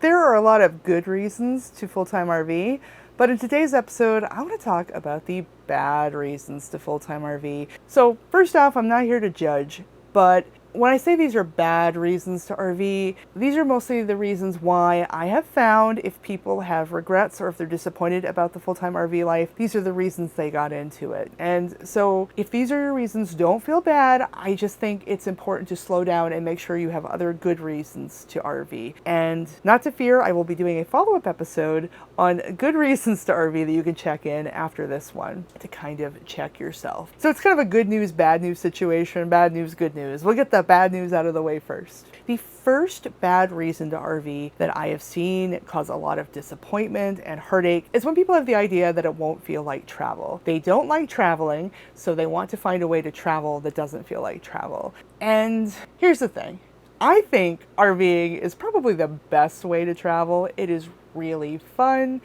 There are a lot of good reasons to full-time RV, but in today's episode, I want to talk about the bad reasons to full-time RV. So first off, I'm not here to judge, but when I say these are bad reasons to RV, these are mostly the reasons why I have found if people have regrets or if they're disappointed about the full-time RV life, these are the reasons they got into it. And so if these are your reasons, don't feel bad. I just think it's important to slow down and make sure you have other good reasons to RV. And not to fear, I will be doing a follow-up episode on good reasons to RV that you can check in after this one to kind of check yourself. So it's kind of a good news, bad news situation, bad news, good news. We'll get the bad news out of the way first. The first bad reason to RV that I have seen cause a lot of disappointment and heartache is when people have the idea that it won't feel like travel. They don't like traveling, so they want to find a way to travel that doesn't feel like travel. And here's the thing. I think RVing is probably the best way to travel. It is really fun.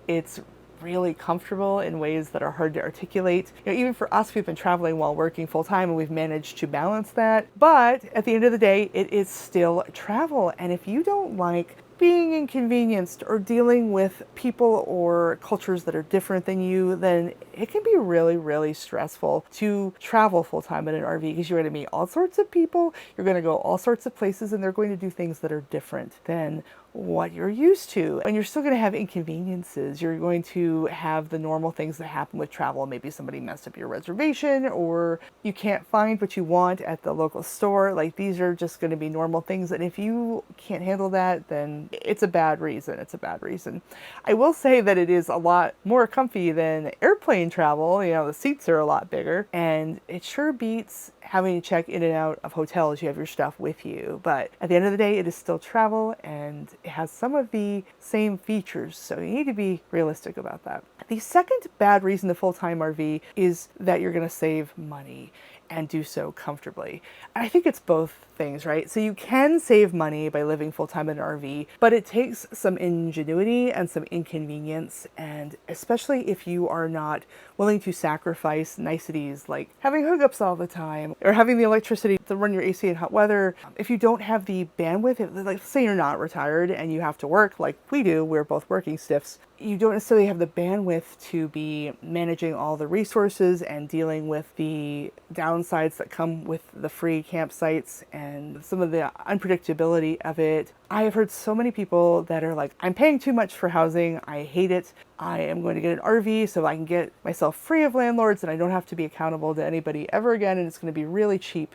It's really comfortable in ways that are hard to articulate. Even for us, we've been traveling while working full time and we've managed to balance that. But at the end of the day, it is still travel. And if you don't like being inconvenienced or dealing with people or cultures that are different than you, then it can be really, really stressful to travel full time in an RV because you're going to meet all sorts of people, you're going to go all sorts of places, and they're going to do things that are different than what you're used to. And you're still going to have inconveniences. You're going to have the normal things that happen with travel. Maybe somebody messed up your reservation or you can't find what you want at the local store. Like, these are just going to be normal things. And if you can't handle that, then it's a bad reason. It's a bad reason. I will say that it is a lot more comfy than airplane travel. The seats are a lot bigger and it sure beats having to check in and out of hotels. You have your stuff with you. But at the end of the day, it is still travel and it has some of the same features, so you need to be realistic about that. The second bad reason to full-time RV is that you're going to save money and do so comfortably. And I think it's both things, right? So you can save money by living full-time in an RV, but it takes some ingenuity and some inconvenience, and especially if you are not willing to sacrifice niceties like having hookups all the time or having the electricity to run your AC in hot weather. If you don't have the bandwidth, like say you're not retired and you have to work like we do, we're both working stiffs, you don't necessarily have the bandwidth to be managing all the resources and dealing with the downsides that come with the free campsites and some of the unpredictability of it. I have heard so many people that are like, I'm paying too much for housing, I hate it, I am going to get an RV so I can get myself free of landlords and I don't have to be accountable to anybody ever again, and it's going to be really cheap.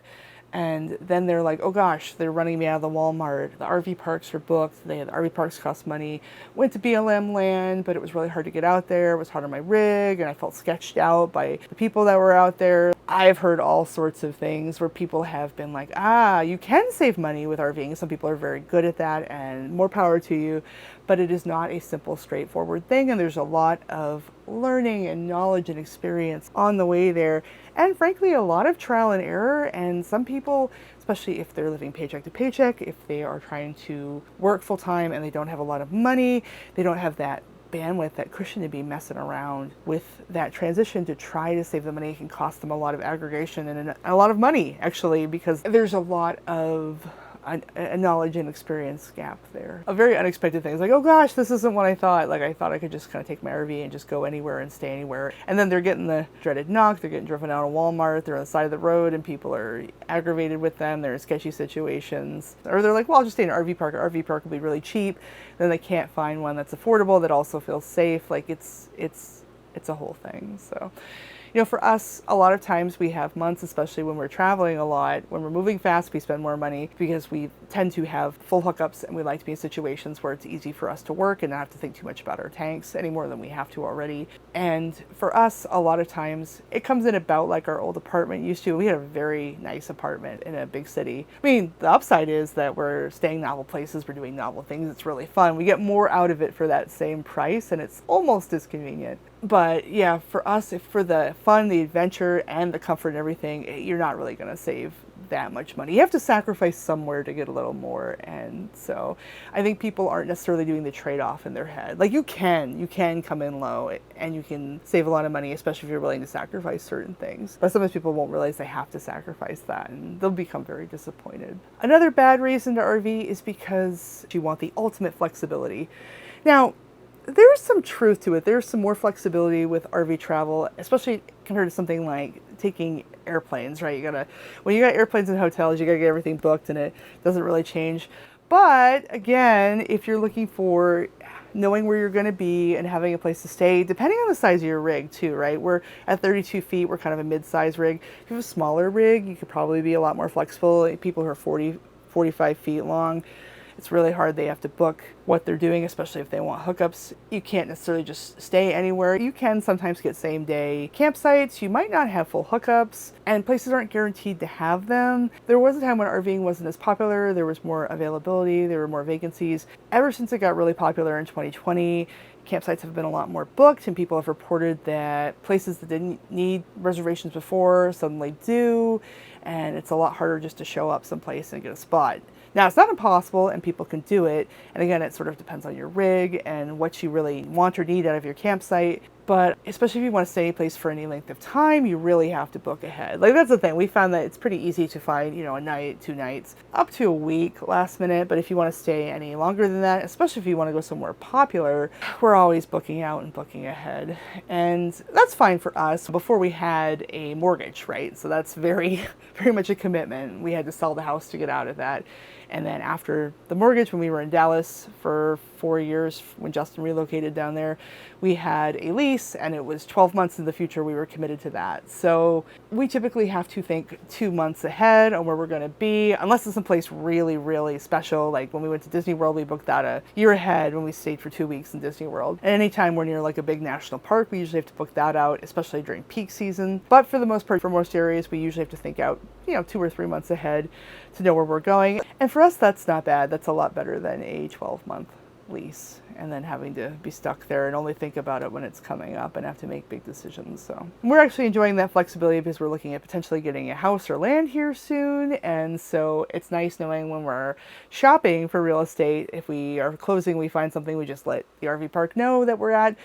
And then they're like, oh gosh, they're running me out of the Walmart. The RV parks are booked. The RV parks cost money. Went to BLM land, but it was really hard to get out there. It was hard on my rig, and I felt sketched out by the people that were out there. I've heard all sorts of things where people have been like, you can save money with RVing. Some people are very good at that, and more power to you. But it is not a simple, straightforward thing, and there's a lot of learning and knowledge and experience on the way there. And frankly, a lot of trial and error, and some people, especially if they're living paycheck to paycheck, if they are trying to work full time and they don't have a lot of money, they don't have that bandwidth, that cushion to be messing around with that transition to try to save the money. It can cost them a lot of aggregation and a lot of money, actually, because there's a lot of a knowledge and experience gap there. A very unexpected thing. It's like, oh gosh, this isn't what I thought. Like, I thought I could just kind of take my RV and just go anywhere and stay anywhere. And then they're getting the dreaded knock. They're getting driven out of Walmart. They're on the side of the road and people are aggravated with them. They're in sketchy situations. Or they're like, well, I'll just stay in an RV park. An RV park will be really cheap. Then they can't find one that's affordable that also feels safe. Like, it's a whole thing. So, for us, a lot of times we have months, especially when we're traveling a lot, when we're moving fast, we spend more money because we tend to have full hookups and we like to be in situations where it's easy for us to work and not have to think too much about our tanks any more than we have to already. And for us, a lot of times it comes in about like our old apartment used to. We had a very nice apartment in a big city. I mean, the upside is that we're staying novel places, we're doing novel things, it's really fun. We get more out of it for that same price and it's almost as convenient. But yeah, for us, for the fun, the adventure, and the comfort and everything, you're not really going to save that much money. You have to sacrifice somewhere to get a little more. And so I think people aren't necessarily doing the trade-off in their head. Like you can come in low and you can save a lot of money, especially if you're willing to sacrifice certain things. But sometimes people won't realize they have to sacrifice that and they'll become very disappointed. Another bad reason to RV is because you want the ultimate flexibility. Now, there's some truth to it. There's some more flexibility with RV travel, especially compared to something like taking airplanes, right? When you got airplanes and hotels, you gotta get everything booked and it doesn't really change. But again, if you're looking for knowing where you're going to be and having a place to stay, depending on the size of your rig too, right? We're at 32 feet, we're kind of a mid-size rig. If you have a smaller rig, you could probably be a lot more flexible. People who are 40, 45 feet long, it's really hard. They have to book what they're doing, especially if they want hookups. You can't necessarily just stay anywhere. You can sometimes get same day campsites. You might not have full hookups and places aren't guaranteed to have them. There was a time when RVing wasn't as popular. There was more availability. There were more vacancies. Ever since it got really popular in 2020, campsites have been a lot more booked and people have reported that places that didn't need reservations before suddenly do. And it's a lot harder just to show up someplace and get a spot. Now, it's not impossible and people can do it. And again, it sort of depends on your rig and what you really want or need out of your campsite. But especially if you want to stay in a place for any length of time, you really have to book ahead. Like that's the thing. We found that it's pretty easy to find, a night, 2 nights, up to a week last minute. But if you want to stay any longer than that, especially if you want to go somewhere popular, we're always booking out and booking ahead. And that's fine for us. Before we had a mortgage, right? So that's very, very much a commitment. We had to sell the house to get out of that. And then after the mortgage, when we were in Dallas for 4 years, when Justin relocated down there, we had a lease and it was 12 months in the future we were committed to that. So we typically have to think 2 months ahead on where we're going to be, unless it's someplace really, really special. Like when we went to Disney World, we booked that a year ahead when we stayed for 2 weeks in Disney World. And anytime we're near like a big national park, we usually have to book that out, especially during peak season. But for the most part, for most areas, we usually have to think out, 2 or 3 months ahead to know where we're going. And for us, that's not bad. That's a lot better than a 12-month lease and then having to be stuck there and only think about it when it's coming up and have to make big decisions. So we're actually enjoying that flexibility because we're looking at potentially getting a house or land here soon. And so it's nice knowing when we're shopping for real estate, if we are closing, we find something, we just let the RV park know that we're at,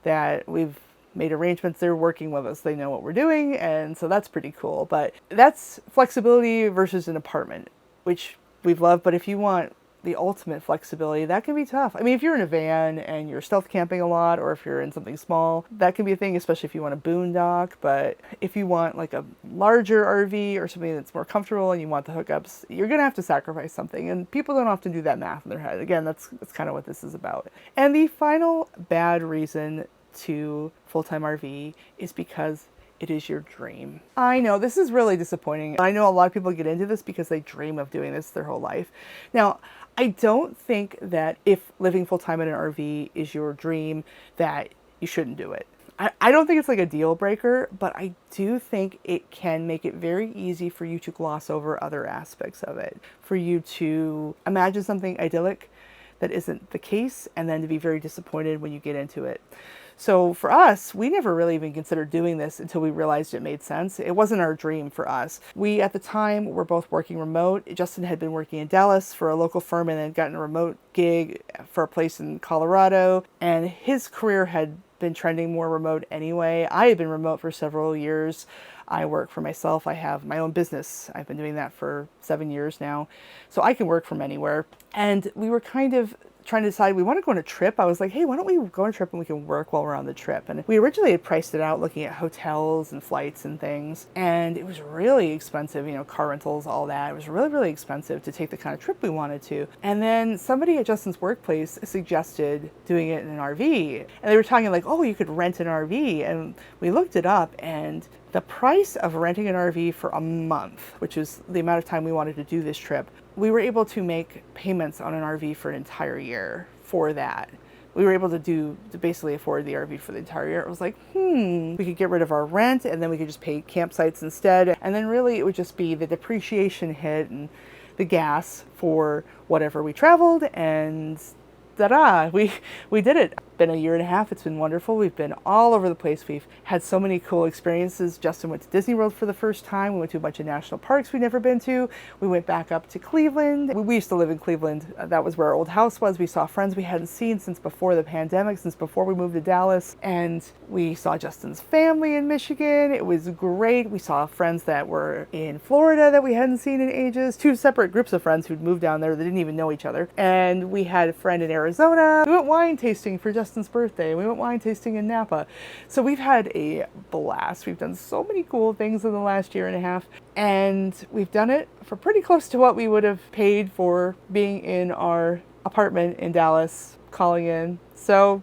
that we've made arrangements, they're working with us, they know what we're doing, and so that's pretty cool. But that's flexibility versus an apartment, which we've loved. But if you want the ultimate flexibility, that can be tough. I mean, if you're in a van and you're stealth camping a lot, or if you're in something small, that can be a thing, especially if you want a boondock. But if you want like a larger RV or something that's more comfortable and you want the hookups, you're gonna have to sacrifice something. And people don't often do that math in their head. Again, that's kind of what this is about. And the final bad reason to full-time RV is because it is your dream. I know this is really disappointing. I know a lot of people get into this because they dream of doing this their whole life. Now, I don't think that if living full-time in an RV is your dream, that you shouldn't do it. I don't think it's like a deal breaker, but I do think it can make it very easy for you to gloss over other aspects of it, for you to imagine something idyllic that isn't the case, and then to be very disappointed when you get into it. So for us, we never really even considered doing this until we realized it made sense. It wasn't our dream for us. We, at the time, were both working remote. Justin had been working in Dallas for a local firm and then gotten a remote gig for a place in Colorado. And his career had been trending more remote anyway. I had been remote for several years. I work for myself. I have my own business. I've been doing that for 7 years now. So I can work from anywhere. And we were kind of trying to decide, we want to go on a trip. I was like, hey, why don't we go on a trip and we can work while we're on the trip? And we originally had priced it out looking at hotels and flights and things. And it was really expensive, car rentals, all that. It was really, really expensive to take the kind of trip we wanted to. And then somebody at Justin's workplace suggested doing it in an RV. And they were talking like, oh, you could rent an RV. And we looked it up, and the price of renting an RV for a month, which is the amount of time we wanted to do this trip, we were able to make payments on an RV for an entire year for that. We were able to basically afford the RV for the entire year. It was like, we could get rid of our rent and then we could just pay campsites instead. And then really it would just be the depreciation hit and the gas for whatever we traveled, and ta-da, we did it. been a year and a half. It's been wonderful. We've been all over the place. We've had so many cool experiences. Justin went to Disney World for the first time. We went to a bunch of national parks we'd never been to. We went back up to Cleveland. We used to live in Cleveland. That was where our old house was. We saw friends we hadn't seen since before the pandemic, since before we moved to Dallas. And we saw Justin's family in Michigan. It was great. We saw friends that were in Florida that we hadn't seen in ages. Two separate groups of friends who'd moved down there that didn't even know each other. And we had a friend in Arizona. We went wine tasting for Justin's birthday. We went wine tasting in Napa. So we've had a blast. We've done so many cool things in the last year and a half. And we've done it for pretty close to what we would have paid for being in our apartment in Dallas, calling in. So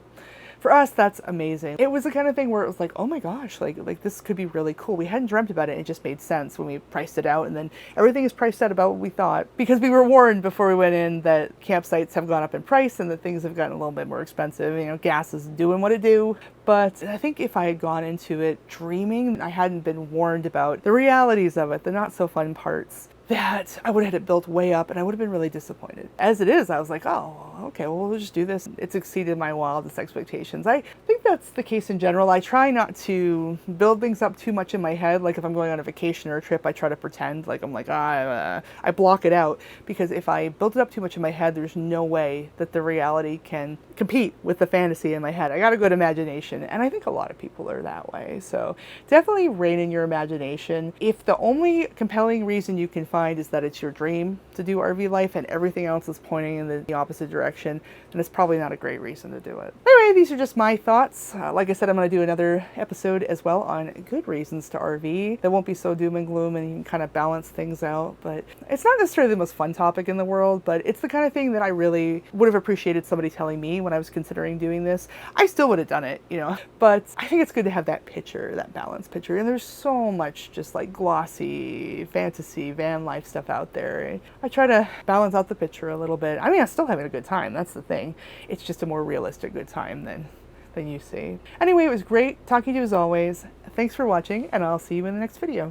for us, that's amazing. It was the kind of thing where it was like, oh my gosh, like this could be really cool. We hadn't dreamt about it. It just made sense when we priced it out. And then everything is priced out about what we thought, because we were warned before we went in that campsites have gone up in price and that things have gotten a little bit more expensive. You know, gas is doing what it do. But I think if I had gone into it dreaming, I hadn't been warned about the realities of it, the not so fun parts, that I would have had it built way up and I would have been really disappointed. As it is, I was like, oh, okay, well, we'll just do this. It's exceeded my wildest expectations. I think that's the case in general. I try not to build things up too much in my head. Like if I'm going on a vacation or a trip, I try to pretend like I'm like, I block it out, because if I build it up too much in my head, there's no way that the reality can compete with the fantasy in my head. I got a good imagination, and I think a lot of people are that way. So definitely rein in your imagination. If the only compelling reason you can find is that it's your dream to do RV life and everything else is pointing in the opposite direction, then it's probably not a great reason to do it. Anyway, these are just my thoughts. Like I said, I'm going to do another episode as well on good reasons to RV that won't be so doom and gloom, and you can kind of balance things out. But it's not necessarily the most fun topic in the world, but it's the kind of thing that I really would have appreciated somebody telling me when I was considering doing this. I still would have done it, you know, but I think it's good to have that picture, that balanced picture. And there's so much just like glossy fantasy van life stuff out there. I try to balance out the picture a little bit. I mean, I'm still having a good time. That's the thing. It's just a more realistic good time than you see. Anyway, it was great talking to you as always. Thanks for watching, and I'll see you in the next video.